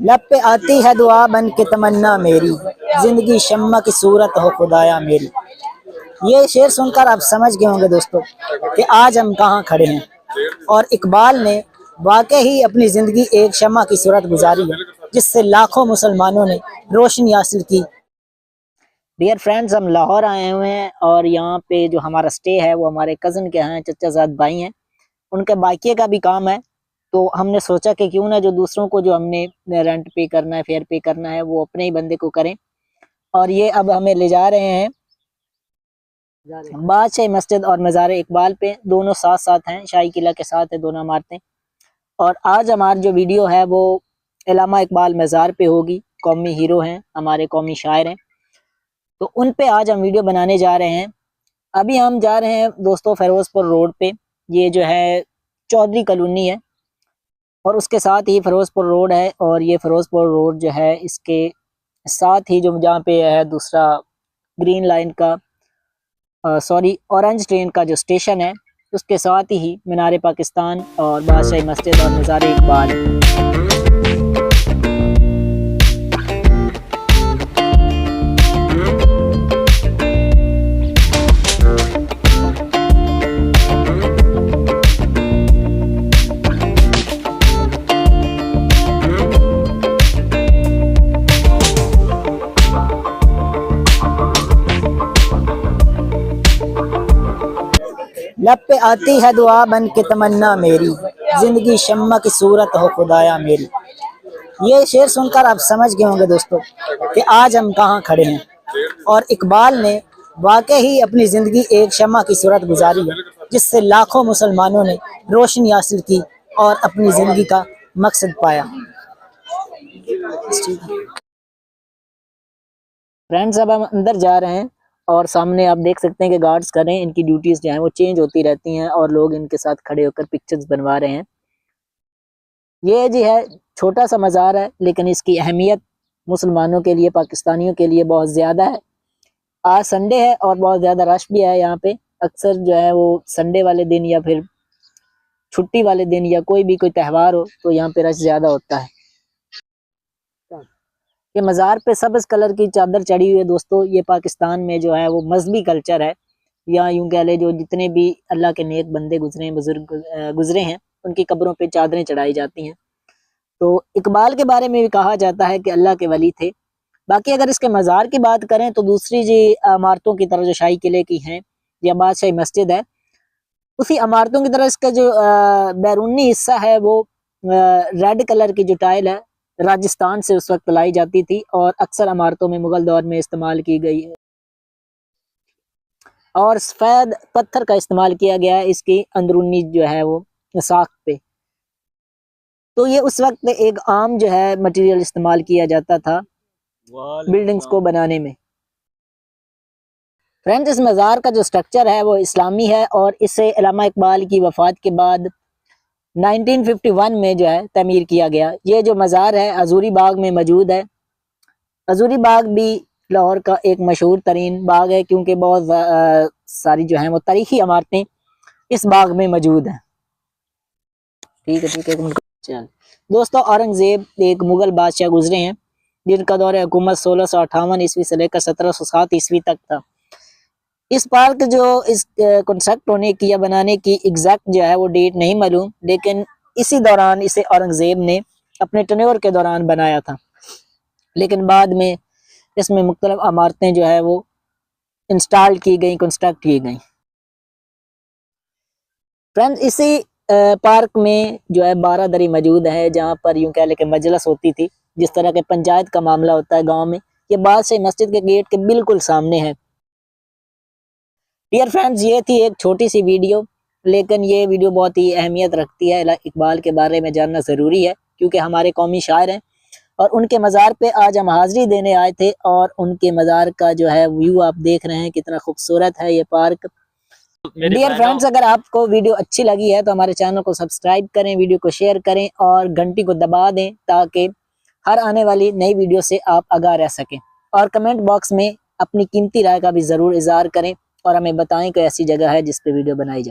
लब पे आती है दुआ बन के तमन्ना मेरी, जिंदगी शम्मा की सूरत हो खुदाया मेरी। ये शेर सुनकर आप समझ गए होंगे दोस्तों कि आज हम कहाँ खड़े हैं। और इकबाल ने वाकई ही अपनी ज़िंदगी एक शम्मा की सूरत गुजारी है, जिससे लाखों मुसलमानों ने रोशनी हासिल की। डियर फ्रेंड्स, हम लाहौर आए हुए हैं और यहाँ पे जो हमारा स्टे है वो हमारे कज़न के यहाँ चचाजाद भाई हैं, उनके बाइकिए का भी काम है। तो हमने सोचा कि क्यों ना जो दूसरों को जो हमने रेंट पे करना है, फेयर पे करना है, वो अपने ही बंदे को करें। और ये अब हमें ले जा रहे हैं बादशाही मस्जिद और मज़ार इकबाल पे, दोनों साथ साथ हैं, शाही किला के साथ है दोनों इमारतें। और आज हमारी जो वीडियो है वो अल्लामा इकबाल मज़ार पे होगी। कौमी हीरो हैं, हमारे कौमी शायर हैं, तो उन पे आज हम वीडियो बनाने जा रहे हैं। अभी हम जा रहे हैं दोस्तों फिरोजपुर रोड पे, ये जो है चौधरी कॉलोनी है और उसके साथ ही फिरोजपुर रोड है। और ये फिरोजपुर रोड जो है इसके साथ ही जो जहाँ पे है दूसरा ग्रीन लाइन का सॉरी ऑरेंज ट्रेन का जो स्टेशन है, उसके साथ ही मीनार पाकिस्तान और बादशाही मस्जिद और मज़ार इकबाल। लब पे आती है दुआ बन के तमन्ना मेरी, जिंदगी शम्मा की सूरत हो खुदाया मेरी। ये शेर सुनकर आप समझ गए होंगे दोस्तों कि आज हम कहाँ खड़े हैं। और इकबाल ने वाकई ही अपनी ज़िंदगी एक शम्मा की सूरत गुजारी है, जिससे लाखों मुसलमानों ने रोशनी हासिल की और अपनी ज़िंदगी का मकसद पाया। फ्रेंड्स, अब हम अंदर जा रहे हैं और सामने आप देख सकते हैं कि गार्ड्स कर रहे हैं, इनकी ड्यूटीज जो हैं वो चेंज होती रहती हैं और लोग इनके साथ खड़े होकर पिक्चर्स बनवा रहे हैं। ये जो है छोटा सा मज़ार है, लेकिन इसकी अहमियत मुसलमानों के लिए, पाकिस्तानियों के लिए बहुत ज़्यादा है। आज संडे है और बहुत ज़्यादा रश भी है यहाँ पे। अक्सर जो है वो संडे वाले दिन या फिर छुट्टी वाले दिन या कोई त्यौहार हो तो यहाँ पे रश ज़्यादा होता है। ये मज़ार पे सब्ज़ कलर की चादर चढ़ी हुई है दोस्तों। ये पाकिस्तान में जो है वो मजहबी कल्चर है, या यूं कह ले जो जितने भी अल्लाह के नेक बंदे गुजरे हैं, बुजुर्ग गुजरे हैं, उनकी कब्रों पे चादरें चढ़ाई जाती हैं। तो इकबाल के बारे में भी कहा जाता है कि अल्लाह के वली थे। बाकी अगर इसके मज़ार की बात करें तो दूसरी जी इमारतों की तरह जो शाही किले की हैं या बादशाही मस्जिद है, उसी इमारतों की तरह इसका जो बैरूनी हिस्सा है वो रेड कलर की जो टाइल है राजस्थान से उस वक्त लाई जाती थी और अक्सर इमारतों में मुगल दौर में इस्तेमाल की गई है। और सफ़ेद पत्थर का इस्तेमाल किया गया है इसकी अंदरूनी जो है वो साख पे। तो ये उस वक्त एक आम जो है मटेरियल इस्तेमाल किया जाता था बिल्डिंग्स को बनाने में। फ्रेंड्स, इस मज़ार का जो स्ट्रक्चर है वो इस्लामी है और इसे अल्लामा इकबाल की वफ़ात के बाद 1951 में जो है तमीर किया गया। ये जो मज़ार है हजूरी बाग में मौजूद है। हजूरी बाग भी लाहौर का एक मशहूर तरीन बाग है, क्योंकि बहुत सारी जो है वो तारीखी इमारतें इस बाग में मौजूद हैं। ठीक है चल दोस्तों, औरंगज़ेब एक मुगल बादशाह गुजरे हैं जिनका दौर हुकूमत 1658 ईस्वी से लेकर 1707 ईस्वी तक था। इस पार्क जो इस कंस्ट्रक्ट होने की या बनाने की एग्जैक्ट जो है वो डेट नहीं मालूम, लेकिन इसी दौरान इसे औरंगज़ेब ने अपने टन्योर के दौरान बनाया था। लेकिन बाद में इसमें मुख्तलिफ इमारतें जो है वो इंस्टॉल की गई, कंस्ट्रक्ट की गई। फ्रेंड्स, इसी पार्क में जो है बारादरी मौजूद है, जहाँ पर यूं कह ले कि मजलिस होती थी, जिस तरह के पंचायत का मामला होता है गांव में। ये बादशाही मस्जिद के गेट के बिल्कुल सामने है। डियर फ्रेंड्स, ये थी एक छोटी सी वीडियो, लेकिन ये वीडियो बहुत ही अहमियत रखती है। इकबाल के बारे में जानना ज़रूरी है क्योंकि हमारे कौमी शायर हैं और उनके मज़ार पे आज हम हाज़िरी देने आए थे। और उनके मज़ार का जो है व्यू आप देख रहे हैं, कितना खूबसूरत है ये पार्क। डियर फ्रेंड्स, अगर आपको वीडियो अच्छी लगी है तो हमारे चैनल को सब्सक्राइब करें, वीडियो को शेयर करें और घंटी को दबा दें ताकि हर आने वाली नई वीडियो से आप आगाह रह सकें। और कमेंट बॉक्स में अपनी कीमती राय का भी ज़रूर इज़हार करें और हमें बताएं कि ऐसी जगह है जिस पे वीडियो बनाई जा सके।